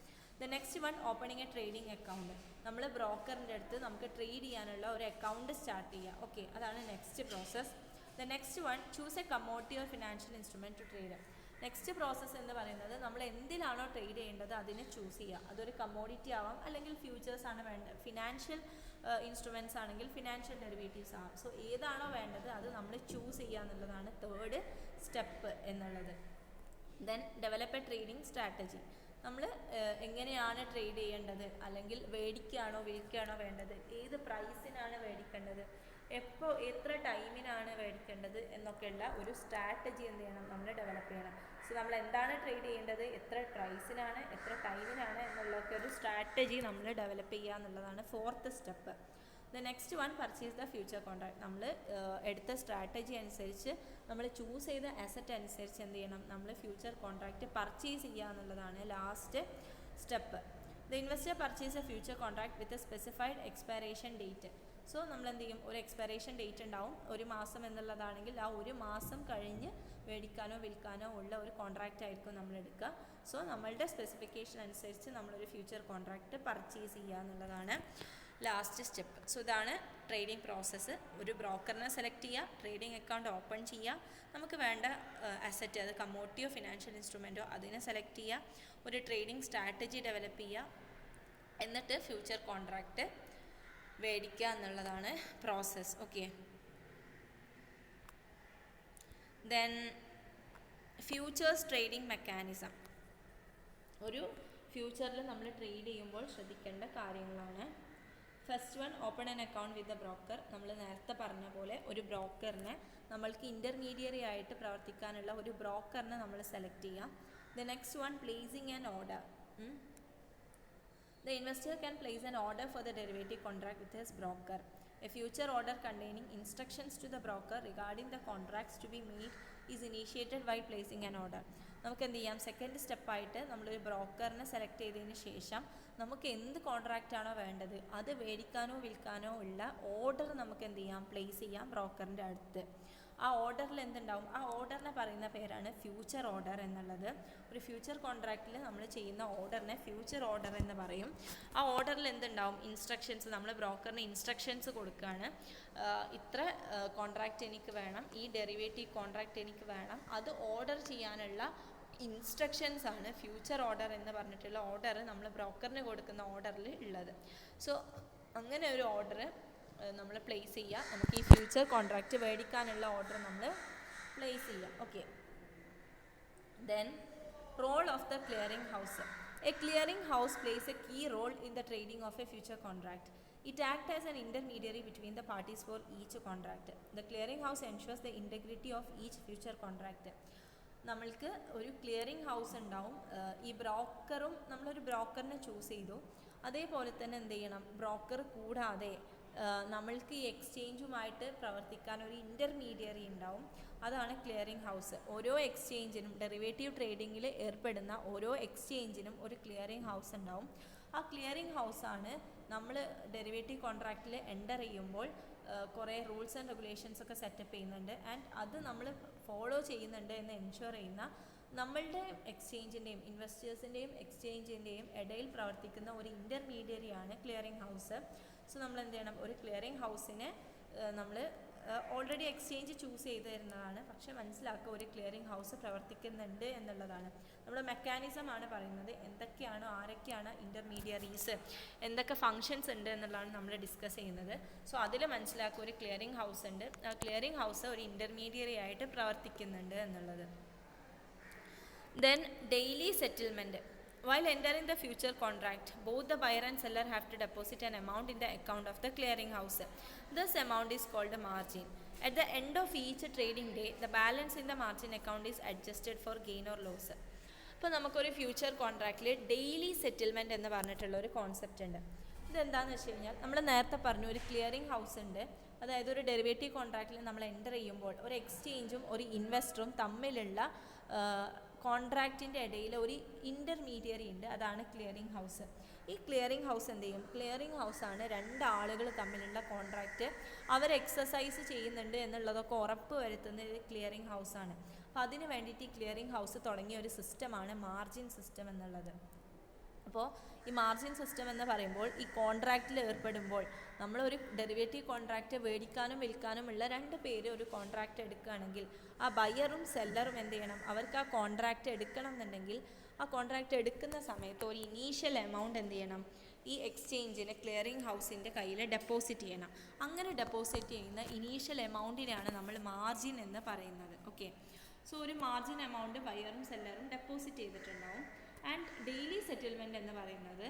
The next one, opening a trading account. നമ്മൾ ബ്രോക്കറിൻ്റെ അടുത്ത് നമുക്ക് ട്രേഡ് ചെയ്യാനുള്ള ഒരു അക്കൗണ്ട് സ്റ്റാർട്ട് ചെയ്യുക. ഓക്കെ, അതാണ് next process. The next one, choose a commodity or financial instrument to trade. Next process എന്ന് പറയുന്നത് നമ്മൾ എന്തിനാണോ ട്രേഡ് ചെയ്യേണ്ടത് അതിനെ ചൂസ് ചെയ്യുക. അതൊരു കമ്മോഡിറ്റി ആവാം, അല്ലെങ്കിൽ ഫ്യൂച്ചേഴ്സ് ആണ് വേണ്ടത്. ഫിനാൻഷ്യൽ ഇൻസ്ട്രുമെൻറ്റ്സ് ആണെങ്കിൽ ഫിനാൻഷ്യൽ ഡെറിവേറ്റീവ്സ് ആവാം. സോ ഏതാണോ വേണ്ടത് അത് നമ്മൾ ചൂസ് ചെയ്യുക എന്നുള്ളതാണ് തേർഡ് സ്റ്റെപ്പ് എന്നുള്ളത്. Then develop A trading strategy. നമ്മൾ എങ്ങനെയാണ് ട്രേഡ് ചെയ്യേണ്ടത്, അല്ലെങ്കിൽ മേടിക്കുകയാണോ വിൽക്കുകയാണോ വേണ്ടത്, ഏത് പ്രൈസിനാണ് മേടിക്കേണ്ടത്, എപ്പോൾ എത്ര ടൈമിനാണ് മേടിക്കേണ്ടത് എന്നൊക്കെയുള്ള ഒരു സ്ട്രാറ്റജി എന്ത് ചെയ്യണം, നമ്മൾ ഡെവലപ്പ് ചെയ്യണം. സോ നമ്മൾ എന്താണ് ട്രേഡ് ചെയ്യേണ്ടത്, എത്ര പ്രൈസിനാണ്, എത്ര ടൈമിനാണ് എന്നുള്ളൊക്കെ ഒരു സ്ട്രാറ്റജി നമ്മൾ ഡെവലപ്പ് ചെയ്യുക എന്നുള്ളതാണ് fourth step. The next one, purchase the future contract. നമ്മൾ എടുത്ത സ്ട്രാറ്റജി അനുസരിച്ച് നമ്മൾ ചൂസ് ചെയ്ത അസറ്റ് അനുസരിച്ച് എന്ത് ചെയ്യണം, നമ്മൾ ഫ്യൂച്ചർ കോൺട്രാക്റ്റ് പർച്ചേസ് ചെയ്യുക എന്നുള്ളതാണ് last step. The investor purchase A future contract with a specified expiration date. So നമ്മൾ എന്ത് ചെയ്യും, ഒരു എക്സ്പയറേഷൻ ഡേറ്റ് ഉണ്ടാവും. ഒരു മാസം എന്നുള്ളതാണെങ്കിൽ ആ ഒരു മാസം കഴിഞ്ഞ് മേടിക്കാനോ വിൽക്കാനോ ഉള്ള ഒരു കോൺട്രാക്റ്റ് ആയിരിക്കും നമ്മൾ എടുക്കുക. സോ നമ്മളുടെ സ്പെസിഫിക്കേഷൻ അനുസരിച്ച് നമ്മളൊരു ഫ്യൂച്ചർ കോൺട്രാക്റ്റ് പർച്ചേസ് ചെയ്യുക എന്നുള്ളതാണ് ലാസ്റ്റ് സ്റ്റെപ്പ്. സോ ഇതാണ് ട്രേഡിംഗ് പ്രോസസ്സ്. ഒരു ബ്രോക്കറിനെ സെലക്ട് ചെയ്യുക, ട്രേഡിംഗ് അക്കൗണ്ട് ഓപ്പൺ ചെയ്യുക, നമുക്ക് വേണ്ട അസറ്റ്, അത് കമ്മോഡിറ്റിയോ ഫിനാൻഷ്യൽ ഇൻസ്ട്രുമെൻറ്റോ, അതിനെ സെലക്ട് ചെയ്യുക, ഒരു ട്രേഡിംഗ് സ്ട്രാറ്റജി ഡെവലപ്പ് ചെയ്യുക, എന്നിട്ട് ഫ്യൂച്ചർ കോൺട്രാക്റ്റ് മേടിക്കുക എന്നുള്ളതാണ് process. Okay, then futures trading mechanism. ഒരു ഫ്യൂച്ചറിൽ നമ്മൾ ട്രേഡ് ചെയ്യുമ്പോൾ ശ്രദ്ധിക്കേണ്ട കാര്യങ്ങളാണ്. First one, open an account with a broker. നമ്മൾ നേരത്തെ പറഞ്ഞ പോലെ ഒരു ബ്രോക്കറിനെ, നമ്മൾക്ക് ഇൻ്റർമീഡിയറി ആയിട്ട് പ്രവർത്തിക്കാനുള്ള ഒരു ബ്രോക്കറിനെ നമ്മൾ സെലക്ട് ചെയ്യുക. The next one, placing an order. The investor can place an order for the derivative contract with his broker. A future order containing instructions to the broker regarding the contracts to be made is initiated while placing an order. നമുക്ക് എന്ത് ചെയ്യാം, second സ്റ്റെപ്പായിട്ട് നമ്മളൊരു ബ്രോക്കറിനെ select ചെയ്തതിന് ശേഷം നമുക്ക് എന്ത് contract ആണോ വേണ്ടത് അത് മേടിക്കാനോ വിൽക്കാനോ ഉള്ള ഓർഡർ നമുക്ക് എന്ത് ചെയ്യാം, പ്ലേസ് ചെയ്യാം ബ്രോക്കറിൻ്റെ അടുത്ത്. ആ ഓർഡറിൽ എന്തുണ്ടാവും, ആ ഓർഡറിനെ പറയുന്ന പേരാണ് ഫ്യൂച്ചർ ഓർഡർ എന്നുള്ളത്. ഒരു ഫ്യൂച്ചർ കോൺട്രാക്റ്റിൽ നമ്മൾ ചെയ്യുന്ന ഓർഡറിനെ ഫ്യൂച്ചർ ഓർഡർ എന്ന് പറയും. ആ ഓർഡറിൽ എന്തുണ്ടാവും, ഇൻസ്ട്രക്ഷൻസ്. നമ്മൾ ബ്രോക്കറിന് ഇൻസ്ട്രക്ഷൻസ് കൊടുക്കുകയാണ്, ഇത്ര കോൺട്രാക്റ്റ് എനിക്ക് വേണം, ഈ ഡെറിവേറ്റീവ് കോൺട്രാക്റ്റ് എനിക്ക് വേണം, അത് ഓർഡർ ചെയ്യാനുള്ള ഇൻസ്ട്രക്ഷൻസ് ആണ് ഫ്യൂച്ചർ ഓർഡർ എന്ന് പറഞ്ഞിട്ടുള്ള ഓർഡർ നമ്മൾ ബ്രോക്കറിന് കൊടുക്കുന്ന ഓർഡറിൽ ഉള്ളത്. സോ അങ്ങനെ ഒരു ഓർഡർ നമ്മൾ പ്ലേസ് ചെയ്യുക. നമുക്ക് ഈ ഫ്യൂച്ചർ കോൺട്രാക്റ്റ് മേടിക്കാനുള്ള ഓർഡർ നമ്മൾ പ്ലേസ് ചെയ്യുക. Okay. Then role of the clearing house. A clearing house plays a key role in the trading of a future contract. It acts as an intermediary between the parties for each contract. The clearing house ensures the integrity of each future contract. നമ്മൾക്ക് ഒരു clearing house ഉണ്ടാവും. ഈ ബ്രോക്കറും നമ്മളൊരു ബ്രോക്കറിനെ choose ചെയ്തു. അതേപോലെ തന്നെ എന്ത് ചെയ്യണം, ബ്രോക്കർ കൂടാതെ നമ്മൾക്ക് ഈ എക്സ്ചേഞ്ചുമായിട്ട് പ്രവർത്തിക്കാൻ ഒരു ഇൻ്റർമീഡിയറി ഉണ്ടാവും. അതാണ് ക്ലിയറിംഗ് ഹൗസ്. ഓരോ എക്സ്ചേഞ്ചിനും, ഡെറിവേറ്റീവ് ട്രേഡിങ്ങിൽ ഏർപ്പെടുന്ന ഓരോ എക്സ്ചേഞ്ചിനും ഒരു ക്ലിയറിംഗ് ഹൗസ് ഉണ്ടാവും. ആ ക്ലിയറിംഗ് ഹൗസാണ് നമ്മൾ ഡെറിവേറ്റീവ് കോൺട്രാക്റ്റിൽ എൻ്റർ ചെയ്യുമ്പോൾ കുറേ റൂൾസ് ആൻഡ് റെഗുലേഷൻസ് ഒക്കെ സെറ്റപ്പ് ചെയ്യുന്നുണ്ട്. ആൻഡ് അത് നമ്മൾ ഫോളോ ചെയ്യുന്നുണ്ട് എന്ന് എൻഷുർ ചെയ്യുന്ന നമ്മളുടെ എക്സ്ചേഞ്ചിൻ്റെയും ഇൻവെസ്റ്റേഴ്സിൻ്റെയും എക്സ്ചേഞ്ചിൻ്റെയും ഇടയിൽ പ്രവർത്തിക്കുന്ന ഒരു ഇൻ്റർമീഡിയറിയാണ് ക്ലിയറിംഗ് ഹൗസ്. സോ നമ്മൾ എന്ത് ചെയ്യണം, ഒരു ക്ലിയറിംഗ് ഹൗസിനെ നമ്മൾ ഓൾറെഡി എക്സ്ചേഞ്ച് ചൂസ് ചെയ്ത് തരുന്നതാണ്. പക്ഷെ മനസ്സിലാക്കുക, ഒരു ക്ലിയറിംഗ് ഹൗസ് പ്രവർത്തിക്കുന്നുണ്ട് എന്നുള്ളതാണ്. നമ്മുടെ മെക്കാനിസമാണ് പറയുന്നത്. എന്തൊക്കെയാണോ, ആരൊക്കെയാണ് ഇൻ്റർമീഡിയറീസ്, എന്തൊക്കെ ഫങ്ഷൻസ് ഉണ്ട് എന്നുള്ളതാണ് നമ്മൾ ഡിസ്കസ് ചെയ്യുന്നത്. സോ അതിൽ മനസ്സിലാക്കുക, ഒരു ക്ലിയറിംഗ് ഹൗസ് ഉണ്ട്. ആ ക്ലിയറിംഗ് ഹൗസ് ഒരു ഇൻ്റർമീഡിയറി ആയിട്ട് പ്രവർത്തിക്കുന്നുണ്ട് എന്നുള്ളത്. Then daily settlement. While entering the future contract, both the buyer and seller have to deposit an amount in the account of the clearing house. This amount is called a margin. At the end of each trading day, the balance in the margin account is adjusted for gain or loss. ഇപ്പോൾ നമുക്കൊരു future കോൺട്രാക്റ്റിൽ daily settlement എന്ന് പറഞ്ഞിട്ടുള്ള ഒരു concept ഉണ്ട്. ഇതെന്താണെന്ന് വെച്ച് കഴിഞ്ഞാൽ, നമ്മൾ നേരത്തെ പറഞ്ഞു ഒരു ക്ലിയറിംഗ് ഹൗസ് ഉണ്ട്. അതായത് ഒരു ഡെറിവേറ്റീവ് കോൺട്രാക്റ്റിൽ നമ്മൾ എൻ്റർ ചെയ്യുമ്പോൾ ഒരു എക്സ്ചേഞ്ചും ഒരു ഇൻവെസ്റ്ററും തമ്മിലുള്ള കോൺട്രാക്റ്റിൻ്റെ ഇടയിൽ ഒരു ഇൻ്റർമീഡിയറി ഉണ്ട്. അതാണ് ക്ലിയറിംഗ് ഹൗസ്. ഈ ക്ലിയറിംഗ് ഹൗസ് എന്ത് ചെയ്യും, ക്ലിയറിംഗ് ഹൗസാണ് രണ്ടാളുകൾ തമ്മിലുള്ള കോൺട്രാക്റ്റ് അവർ എക്സസൈസ് ചെയ്യുന്നുണ്ട് എന്നുള്ളതൊക്കെ ഉറപ്പ് വരുത്തുന്നത് ക്ലിയറിംഗ് ഹൗസാണ്. അപ്പോൾ അതിന് വേണ്ടിയിട്ട് ഈ ക്ലിയറിംഗ് ഹൗസ് തുടങ്ങിയ ഒരു സിസ്റ്റമാണ് മാർജിൻ സിസ്റ്റം എന്നുള്ളത്. അപ്പോൾ ഈ മാർജിൻ സിസ്റ്റം എന്ന് പറയുമ്പോൾ, ഈ കോൺട്രാക്റ്റിൽ ഏർപ്പെടുമ്പോൾ നമ്മളൊരു ഡെറിവേറ്റീവ് കോൺട്രാക്റ്റ് മേടിക്കാനും വിൽക്കാനുമുള്ള രണ്ട് പേര് ഒരു കോൺട്രാക്റ്റ് എടുക്കുകയാണെങ്കിൽ, ആ ബയ്യറും സെല്ലറും എന്ത് ചെയ്യണം, അവർക്ക് ആ കോൺട്രാക്റ്റ് എടുക്കണം എന്നുണ്ടെങ്കിൽ ആ കോൺട്രാക്റ്റ് എടുക്കുന്ന സമയത്ത് ഒരു ഇനീഷ്യൽ എമൗണ്ട് എന്ത് ചെയ്യണം, ഈ എക്സ്ചേഞ്ചിന് ക്ലിയറിംഗ് ഹൗസിൻ്റെ കയ്യിൽ ഡെപ്പോസിറ്റ് ചെയ്യണം. അങ്ങനെ ഡെപ്പോസിറ്റ് ചെയ്യുന്ന ഇനീഷ്യൽ എമൗണ്ടിനാണ് നമ്മൾ മാർജിൻ എന്ന് പറയുന്നത്. ഓക്കെ. സോ ഒരു മാർജിൻ എമൗണ്ട് ബയ്യറും സെല്ലറും ഡെപ്പോസിറ്റ് ചെയ്തിട്ടുണ്ടാവും. ആൻഡ് ഡെയിലി സെറ്റിൽമെൻറ്റ് എന്ന് പറയുന്നത്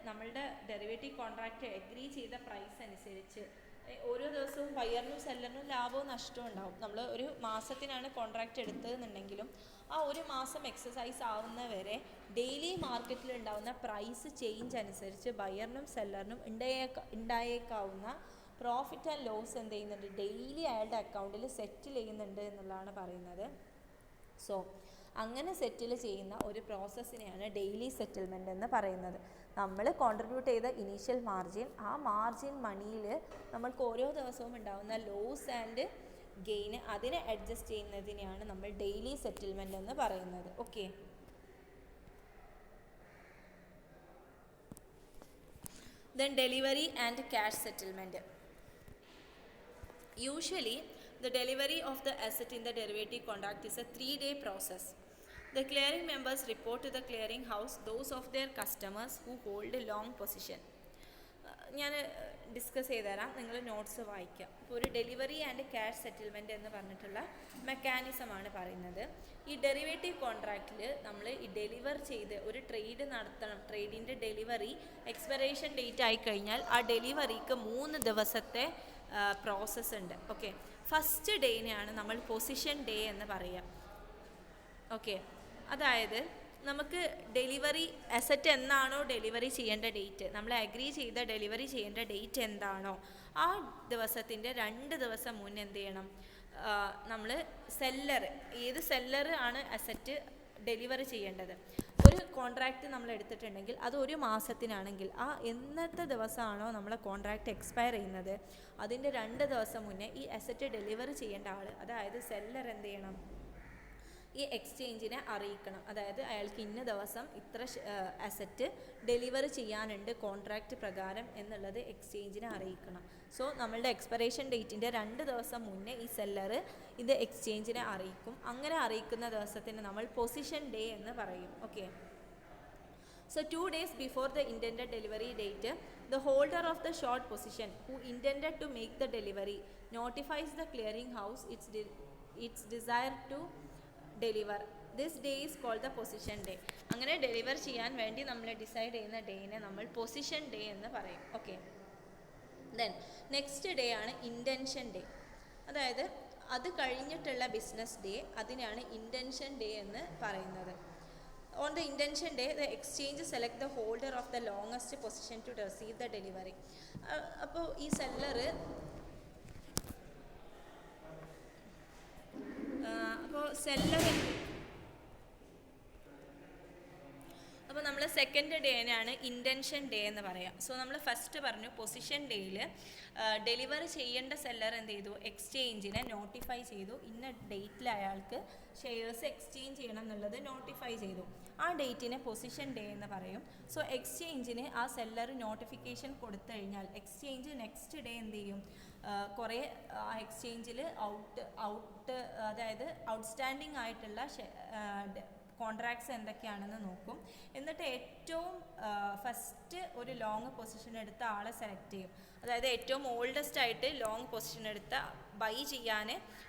നമ്മളുടെ ഡെറിവേറ്റീവ് കോൺട്രാക്റ്റ് എഗ്രി ചെയ്ത പ്രൈസ് അനുസരിച്ച് ഓരോ ദിവസവും ബയ്യറിനും സെല്ലറിനും ലാഭവും നഷ്ടവും ഉണ്ടാവും. നമ്മൾ ഒരു മാസത്തിനാണ് കോൺട്രാക്റ്റ് എടുത്തതെന്നുണ്ടെങ്കിലും ആ ഒരു മാസം എക്സസൈസ് ആവുന്നവരെ ഡെയിലി മാർക്കറ്റിൽ ഉണ്ടാവുന്ന പ്രൈസ് ചേഞ്ച് അനുസരിച്ച് ബയ്യറിനും സെല്ലറിനും ഉണ്ടായേക്കാവുന്ന പ്രോഫിറ്റ് ആൻഡ് ലോസ് എന്ത് ചെയ്യുന്നുണ്ട്, ഡെയിലി അയാളുടെ അക്കൗണ്ടിൽ സെറ്റിൽ ചെയ്യുന്നുണ്ട് എന്നുള്ളതാണ് പറയുന്നത്. സോ അങ്ങനെ സെറ്റിൽ ചെയ്യുന്ന ഒരു പ്രോസസ്സിനെയാണ് ഡെയിലി സെറ്റിൽമെൻറ്റ് എന്ന് പറയുന്നത്. നമ്മൾ കോൺട്രിബ്യൂട്ട് ചെയ്ത ഇനീഷ്യൽ മാർജിൻ, ആ മാർജിൻ മണിയിൽ നമ്മൾക്ക് ഓരോ ദിവസവും ഉണ്ടാകുന്ന ലോസ് ആൻഡ് ഗെയിന് അതിനെ അഡ്ജസ്റ്റ് ചെയ്യുന്നതിനെയാണ് നമ്മൾ ഡെയിലി സെറ്റിൽമെൻറ്റ് എന്ന് പറയുന്നത്. Okay. Then delivery and cash settlement. Usually, the delivery of the asset in the derivative contract is a 3-day process. The clearing members report to the clearing house those of their customers who hold a long position. ഞാൻ discuss ചെയ്ത് തരാം, നിങ്ങൾ notes വായിക്കാം. ഇപ്പോൾ ഒരു delivery and cash settlement എന്ന് പറഞ്ഞിട്ടുള്ള മെക്കാനിസമാണ് പറയുന്നത്. ഈ ഡെറിവേറ്റീവ് കോൺട്രാക്റ്റിൽ നമ്മൾ ഈ ഡെലിവർ ചെയ്ത് ഒരു ട്രേഡ് നടത്തണം. ട്രേഡിൻ്റെ ഡെലിവറി എക്സ്പയറേഷൻ ഡേറ്റ് ആയിക്കഴിഞ്ഞാൽ ആ ഡെലിവറിക്ക് 3 ദിവസത്തെ പ്രോസസ്സ് ഉണ്ട്. ഓക്കെ. ഫസ്റ്റ് ഡേനെയാണ് നമ്മൾ പൊസിഷൻ ഡേ എന്ന് പറയുക. ഓക്കെ. അതായത് നമുക്ക് ഡെലിവറി അസറ്റ് എന്നാണോ ഡെലിവറി ചെയ്യേണ്ട ഡേറ്റ്, നമ്മൾ അഗ്രി ചെയ്ത ഡെലിവറി ചെയ്യേണ്ട ഡേറ്റ് എന്താണോ ആ ദിവസത്തിൻ്റെ 2 ദിവസം മുന്നേ എന്ത് ചെയ്യണം, നമ്മൾ ഏത് സെല്ലർ ആണ് അസറ്റ് ഡെലിവറി ചെയ്യേണ്ടത്. ഒരു കോൺട്രാക്റ്റ് നമ്മൾ എടുത്തിട്ടുണ്ടെങ്കിൽ അത് 1 മാസത്തിനാണെങ്കിൽ ആ എന്നത്തെ ദിവസമാണോ നമ്മളെ കോൺട്രാക്റ്റ് എക്സ്പയർ ചെയ്യുന്നത് അതിൻ്റെ 2 ദിവസം മുന്നേ ഈ അസറ്റ് ഡെലിവറി ചെയ്യേണ്ട ആൾ, അതായത് സെല്ലർ എന്ത് ചെയ്യണം, ഈ എക്സ്ചേഞ്ചിനെ അറിയിക്കണം. അതായത് അയാൾക്ക് ഇന്ന ദിവസം ഇത്ര അസറ്റ് ഡെലിവർ ചെയ്യാനുണ്ട് കോൺട്രാക്റ്റ് പ്രകാരം എന്നുള്ളത് എക്സ്ചേഞ്ചിനെ അറിയിക്കണം. സോ നമ്മളുടെ എക്സ്പയറേഷൻ ഡേറ്റിൻ്റെ 2 ദിവസം മുന്നേ ഈ സെല്ലർ ഇത് എക്സ്ചേഞ്ചിനെ അറിയിക്കും. അങ്ങനെ അറിയിക്കുന്ന ദിവസത്തിന് നമ്മൾ പൊസിഷൻ ഡേ എന്ന് പറയും. Okay. So 2 days before the intended delivery date, the holder of the short position who intended to make the delivery notifies the clearing house its desire to deliver. This day is called the position day. അങ്ങനെ deliver ചെയ്യാൻ വേണ്ടി നമ്മൾ decide ചെയ്യുന്ന ഡേനെ നമ്മൾ position day എന്ന് പറയും. Okay. Then next day ആണ് intention day. അതായത് അത് കഴിഞ്ഞിട്ടുള്ള ബിസിനസ് ഡേ, അതിനാണ് ഇൻറ്റൻഷൻ ഡേ എന്ന് പറയുന്നത്. On the intention day, the exchange select the holder of the longest position to receive the delivery. അപ്പോൾ ഈ സെല്ലർ അപ്പോൾ നമ്മൾ സെക്കൻഡ് ഡേനാണ് ഇൻറ്റൻഷൻ ഡേ എന്ന് പറയാം. സോ നമ്മൾ ഫസ്റ്റ് പറഞ്ഞു പൊസിഷൻ ഡേയിൽ ഡെലിവർ ചെയ്യേണ്ട സെല്ലർ എന്ത് ചെയ്തു, എക്സ്ചേഞ്ചിനെ നോട്ടിഫൈ ചെയ്തു. ഇന്ന ഡേറ്റിൽ അയാൾക്ക് ഷെയർസ് എക്സ്ചേഞ്ച് ചെയ്യണം എന്നുള്ളത് നോട്ടിഫൈ ചെയ്തു. ആ ഡേറ്റിനെ പൊസിഷൻ ഡേ എന്ന് പറയും. സോ എക്സ്ചേഞ്ചിന് ആ സെല്ലർ നോട്ടിഫിക്കേഷൻ കൊടുത്തു കഴിഞ്ഞാൽ എക്സ്ചേഞ്ച് നെക്സ്റ്റ് ഡേ എന്ത് ചെയ്യും, കുറേ ആ എക്സ്ചേഞ്ചിൽ അതായത് ഔട്ട്സ്റ്റാൻഡിങ് ആയിട്ടുള്ള കോൺട്രാക്ട്സ് എന്തൊക്കെയാണെന്ന് നോക്കും. എന്നിട്ട് ഏറ്റവും ഫസ്റ്റ് ഒരു ലോങ് പൊസിഷൻ എടുത്ത ആളെ സെലക്ട് ചെയ്യും. അതായത് ഏറ്റവും ഓൾഡസ്റ്റ് ആയിട്ട് ലോങ് പൊസിഷൻ എടുത്ത ബൈ ചെയ്യാൻ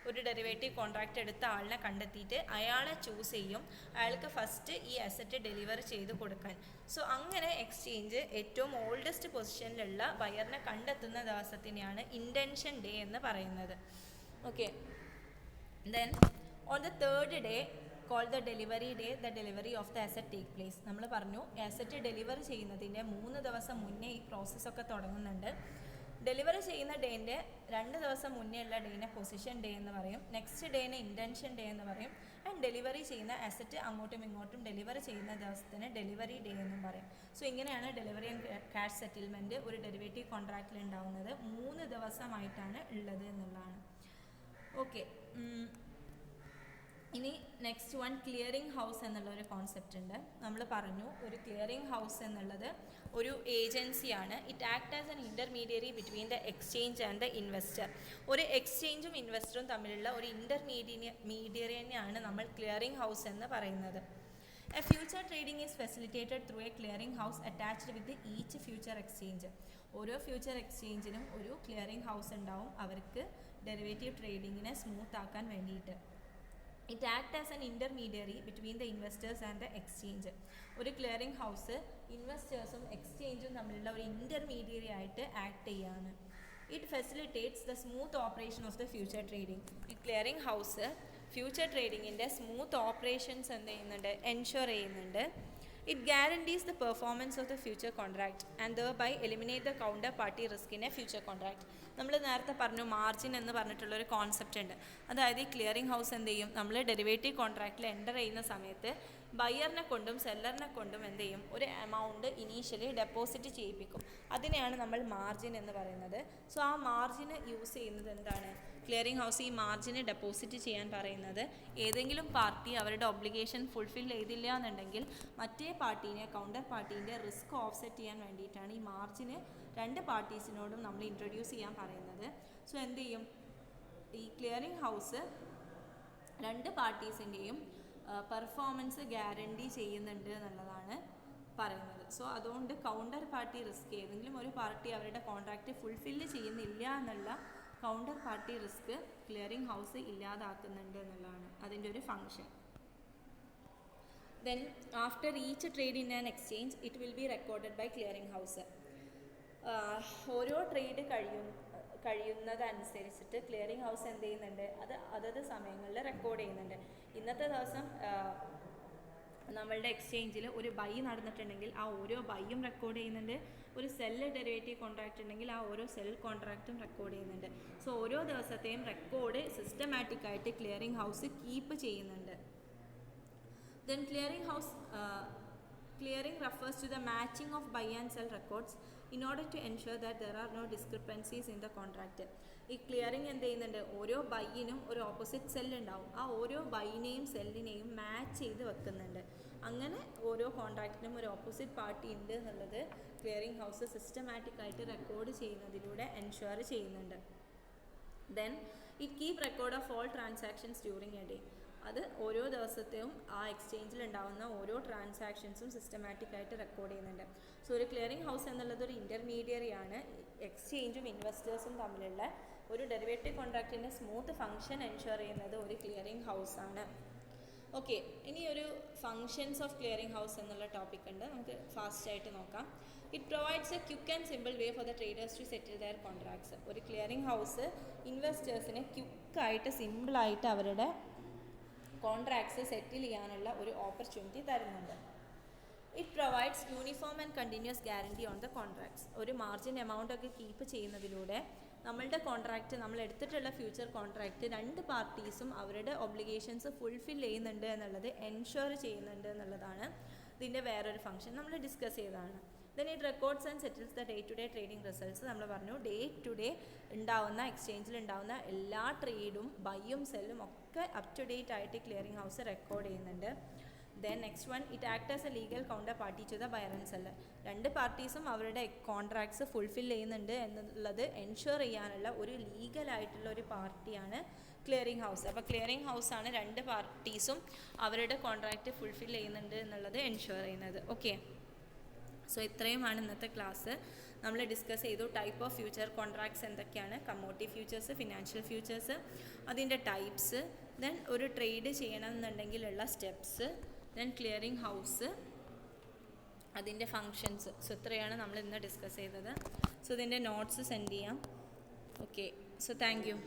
ഒരു ഡെറിവേറ്റീവ് കോൺട്രാക്റ്റ് എടുത്ത ആളിനെ കണ്ടെത്തിയിട്ട് അയാളെ ചൂസ് ചെയ്യും, അയാൾക്ക് ഫസ്റ്റ് ഈ അസറ്റ് ഡെലിവർ ചെയ്ത് കൊടുക്കാൻ. സോ അങ്ങനെ എക്സ്ചേഞ്ച് ഏറ്റവും ഓൾഡസ്റ്റ് പൊസിഷനിലുള്ള ബയറിനെ കണ്ടെത്തുന്ന ദിവസത്തിനെയാണ് ഇൻറ്റൻഷൻ ഡേ എന്ന് പറയുന്നത്. Okay. Then on the third day called the delivery day, the delivery of the asset take place. നമ്മൾ പറഞ്ഞു അസറ്റ് ഡെലിവർ ചെയ്യുന്നതിൻ്റെ 3 ദിവസം മുന്നേ ഈ പ്രോസസ്സൊക്കെ തുടങ്ങുന്നുണ്ട്. ഡെലിവറി ചെയ്യുന്ന ഡേൻ്റെ 2 ദിവസം മുന്നേ ഉള്ള ഡേനെ പൊസിഷൻ ഡേ എന്ന് പറയും. നെക്സ്റ്റ് ഡേനെ ഇൻറ്റൻഷൻ ഡേ എന്ന് പറയും. ആൻഡ് ഡെലിവറി ചെയ്യുന്ന അസറ്റ് അങ്ങോട്ടും ഇങ്ങോട്ടും ഡെലിവറി ചെയ്യുന്ന ദിവസത്തിന് ഡെലിവറി ഡേ എന്നും പറയും. സോ ഇങ്ങനെയാണ് ഡെലിവറി ആൻഡ് ക്യാഷ് സെറ്റിൽമെൻറ്റ് ഒരു ഡെറിവേറ്റീവ് കോൺട്രാക്റ്റിൽ ഉണ്ടാവുന്നത്. 3 ദിവസമായിട്ടാണ് ഉള്ളത് എന്നുള്ളതാണ്. ഓക്കെ. ഇനി നെക്സ്റ്റ് വൺ ക്ലിയറിംഗ് ഹൗസ് എന്നുള്ളൊരു കോൺസെപ്റ്റ് ഉണ്ട്. നമ്മൾ പറഞ്ഞു ഒരു ക്ലിയറിംഗ് ഹൗസ് എന്നുള്ളത് ഒരു ഏജൻസിയാണ്. It act as an intermediary between the exchange and the investor. ഒരു എക്സ്ചേഞ്ചും ഇൻവെസ്റ്ററും തമ്മിലുള്ള ഒരു ഇൻ്റർമീഡിയറിനെയാണ് നമ്മൾ ക്ലിയറിംഗ് ഹൗസ് എന്ന് പറയുന്നത്. A future trading is facilitated through A clearing house attached with each future exchange. ഓരോ ഫ്യൂച്ചർ എക്സ്ചേഞ്ചിനും ഒരു ക്ലിയറിംഗ് ഹൗസ് ഉണ്ടാവും അവർക്ക് ഡെറിവേറ്റീവ് ട്രേഡിങ്ങിനെ സ്മൂത്ത് ആക്കാൻ വേണ്ടിയിട്ട്. It acts as an intermediary between the investors and the exchange. ഒരു clearing house ഇൻവെസ്റ്റേഴ്സും എക്സ്ചേഞ്ചും തമ്മിലുള്ള ഒരു ഇൻ്റർമീഡിയറി ആയിട്ട് ആക്ട് ചെയ്യാണ്. It facilitates the smooth operation of the future trading. ഈ ക്ലിയറിംഗ് ഹൗസ് ഫ്യൂച്ചർ ട്രേഡിങ്ങിൻ്റെ സ്മൂത്ത് ഓപ്പറേഷൻസ് എന്ത് ചെയ്യുന്നുണ്ട്, എൻഷുർ ചെയ്യുന്നുണ്ട്. It guarantees the performance of the future contract and thereby eliminate the counter party risk in a future contract. നമ്മൾ നേരത്തെ പറഞ്ഞു margin എന്ന് പറഞ്ഞിട്ടുള്ളൊരു കോൺസെപ്റ്റ് ഉണ്ട്. അതായത് ഈ ക്ലിയറിംഗ് ഹൗസ് എന്ത് ചെയ്യും, നമ്മൾ ഡെറിവേറ്റീവ് കോൺട്രാക്റ്റിൽ എൻ്റർ ചെയ്യുന്ന സമയത്ത് ബയ്യറിനെ കൊണ്ടും സെല്ലറിനെ കൊണ്ടും എന്ത് ചെയ്യും, ഒരു എമൗണ്ട് ഇനീഷ്യലി ഡെപ്പോസിറ്റ് ചെയ്യിപ്പിക്കും. അതിനെയാണ് നമ്മൾ മാർജിൻ എന്ന് പറയുന്നത്. സോ ആ മാർജിന് യൂസ് ചെയ്യുന്നത് എന്താണ്, ക്ലിയറിംഗ് ഹൗസ് ഈ മാർജിന് ഡെപ്പോസിറ്റ് ചെയ്യാൻ പറയുന്നത് ഏതെങ്കിലും പാർട്ടി അവരുടെ ഒബ്ലിഗേഷൻ ഫുൾഫിൽ ചെയ്തില്ല എന്നുണ്ടെങ്കിൽ മറ്റേ പാർട്ടീനെ കൗണ്ടർ പാർട്ടീൻ്റെ റിസ്ക് ഓഫ്സെറ്റ് ചെയ്യാൻ വേണ്ടിയിട്ടാണ് ഈ മാർജിന് 2 പാർട്ടീസിനോടും നമ്മൾ ഇൻട്രൊഡ്യൂസ് ചെയ്യാൻ പറയുന്നത്. സോ എന്ത് ചെയ്യും, ഈ ക്ലിയറിംഗ് ഹൗസ് 2 പാർട്ടീസിൻ്റെയും പെർഫോമൻസ് ഗ്യാരണ്ടി ചെയ്യുന്നുണ്ട് എന്നുള്ളതാണ് പറയുന്നത്. സോ അതുകൊണ്ട് കൗണ്ടർ പാർട്ടി റിസ്ക്, ഏതെങ്കിലും ഒരു പാർട്ടി അവരുടെ കോൺട്രാക്റ്റ് ഫുൾഫില്ല് ചെയ്യുന്നില്ല എന്നുള്ള counter party risk clearing house ഇല്ലാതാക്കുന്നുണ്ട് എന്നുള്ളതാണ് അതിൻ്റെ ഒരു function. Then after each trade in an exchange it will be recorded by clearing house. ഓരോ ട്രേഡ് കഴിയുന്നതനുസരിച്ചിട്ട് ക്ലിയറിംഗ് ഹൗസ് എന്ത് ചെയ്യുന്നുണ്ട്, അത് അതത് സമയങ്ങളിൽ റെക്കോർഡ് ചെയ്യുന്നുണ്ട്. ഇന്നത്തെ ദിവസം നമ്മളുടെ എക്സ്ചേഞ്ചിൽ ഒരു ബൈ നടന്നിട്ടുണ്ടെങ്കിൽ ആ ഓരോ ബൈയും റെക്കോർഡ് ചെയ്യുന്നുണ്ട്. ഒരു സെല്ല് ഡെറിവേറ്റീവ് കോൺട്രാക്റ്റ് ഉണ്ടെങ്കിൽ ആ ഓരോ സെൽ കോൺട്രാക്റ്റും റെക്കോർഡ് ചെയ്യുന്നുണ്ട്. സോ ഓരോ ദിവസത്തെയും റെക്കോർഡ് സിസ്റ്റമാറ്റിക്കായിട്ട് ക്ലിയറിംഗ് ഹൗസ് കീപ്പ് ചെയ്യുന്നുണ്ട്. Then clearing refers to the matching of buy and sell records in order to ensure that there are no discrepancies in the contract. ഈ clearing എന്ത് ചെയ്യുന്നുണ്ട്, ഓരോ ബൈയിനും ഒരു opposite സെല്ലുണ്ടാവും, ആ ഓരോ ബൈനെയും സെല്ലിനെയും മാച്ച് ചെയ്ത് വെക്കുന്നുണ്ട്. അങ്ങനെ ഓരോ കോൺട്രാക്റ്റിനും ഒരു ഓപ്പോസിറ്റ് പാർട്ടി ഉണ്ട് എന്നുള്ളത് ക്ലിയറിംഗ് ഹൗസ് സിസ്റ്റമാറ്റിക് ആയിട്ട് റെക്കോർഡ് ചെയ്യുന്നതിലൂടെ എൻഷുർ ചെയ്യുന്നുണ്ട്. Then it keep record of all transactions during A day. അത് ഓരോ ദിവസത്തെയും ആ എക്സ്ചേഞ്ചിൽ ഉണ്ടാകുന്ന ഓരോ ട്രാൻസാക്ഷൻസും സിസ്റ്റമാറ്റിക് ആയിട്ട് റെക്കോർഡ് ചെയ്യുന്നുണ്ട്. സോ ഒരു ക്ലിയറിംഗ് ഹൗസ് എന്നുള്ളത് ഒരു ഇൻ്റർമീഡിയറി ആണ്, എക്സ്ചേഞ്ചും ഇൻവെസ്റ്റേഴ്സും തമ്മിലുള്ള ഒരു ഡെറിവേറ്റീവ് കോൺട്രാക്റ്റിൻ്റെ സ്മൂത്ത് ഫംഗ്ഷൻ എൻഷുർ ചെയ്യുന്നത് ഒരു ക്ലിയറിംഗ് ഹൗസ് ആണ്. ഓക്കെ, ഇനി ഒരു ഫങ്ഷൻസ് ഓഫ് ക്ലിയറിംഗ് ഹൗസ് എന്നുള്ള ടോപ്പിക് ഉണ്ട്, നമുക്ക് ഫാസ്റ്റായിട്ട് നോക്കാം. It provides a quick and simple way for the traders to settle their contracts. ഒരു ക്ലിയറിംഗ് ഹൗസ് ഇൻവെസ്റ്റേഴ്സിന് ക്വിക്കായിട്ട് സിമ്പിളായിട്ട് അവരുടെ കോൺട്രാക്ട്സ് സെറ്റിൽ ചെയ്യാനുള്ള ഒരു ഓപ്പർച്യൂണിറ്റി തരുന്നുണ്ട്. It provides uniform and continuous guarantee on the contracts. ഒരു മാർജിൻ എമൗണ്ട് ഒക്കെ കീപ്പ് ചെയ്യുന്നതിലൂടെ നമ്മളുടെ കോൺട്രാക്റ്റ്, നമ്മൾ എടുത്തിട്ടുള്ള ഫ്യൂച്ചർ കോൺട്രാക്റ്റ് രണ്ട് പാർട്ടീസും അവരുടെ ഒബ്ലിഗേഷൻസ് ഫുൾഫിൽ ചെയ്യുന്നുണ്ട് എന്നുള്ളത് എൻഷുർ ചെയ്യുന്നുണ്ട് എന്നുള്ളതാണ് ഇതിൻ്റെ വേറൊരു ഫംഗ്ഷൻ, നമ്മൾ ഡിസ്കസ് ചെയ്തതാണ്. Then it records and settles the day to day trading results. നമ്മൾ പറഞ്ഞു ഡേ ടു ഡേ ഉണ്ടാവുന്ന എക്സ്ചേഞ്ചിൽ ഉണ്ടാവുന്ന എല്ലാ ട്രേഡും ബൈയും സെല്ലും ഒക്കെ അപ് ടു ഡേറ്റ് ആയിട്ട് ക്ലിയറിംഗ് ഹൗസ് റെക്കോർഡ് ചെയ്യുന്നുണ്ട്. Then next one, it act as a legal counterparty to the buyer and seller. രണ്ട് പാർട്ടീസും അവരുടെ കോൺട്രാക്ട്സ് ഫുൾഫിൽ ചെയ്യുന്നുണ്ട് എന്നുള്ളത് എൻഷുർ ചെയ്യാനുള്ള ഒരു ലീഗലായിട്ടുള്ള ഒരു പാർട്ടിയാണ് ക്ലിയറിംഗ് ഹൗസ്. അപ്പോൾ ക്ലിയറിംഗ് ഹൗസാണ് രണ്ട് പാർട്ടീസും അവരുടെ കോൺട്രാക്റ്റ് ഫുൾഫിൽ ചെയ്യുന്നുണ്ട് എന്നുള്ളത് എൻഷുർ ചെയ്യുന്നത്. ഓക്കെ, സോ ഇത്രയുമാണ് ഇന്നത്തെ ക്ലാസ്. നമ്മൾ ഡിസ്കസ് ചെയ്തു ടൈപ്പ് ഓഫ് ഫ്യൂച്ചർ കോൺട്രാക്ട്സ് എന്തൊക്കെയാണ്, കമ്മോഡിറ്റി ഫ്യൂച്ചേഴ്സ്, ഫിനാൻഷ്യൽ ഫ്യൂച്ചേഴ്സ്, അതിൻ്റെ ടൈപ്സ്, ദെൻ ഒരു ട്രേഡ് ചെയ്യണമെന്നുണ്ടെങ്കിലുള്ള സ്റ്റെപ്സ്, ദെൻ ക്ലിയറിംഗ് ഹൗസ്, അതിൻ്റെ ഫങ്ഷൻസ്. സോ ഇത്രയാണ് നമ്മൾ ഇന്ന് ഡിസ്കസ് ചെയ്തത്. സോ ഇതിൻ്റെ നോട്ട്സ് സെൻഡ് ചെയ്യാം. Okay, so thank U.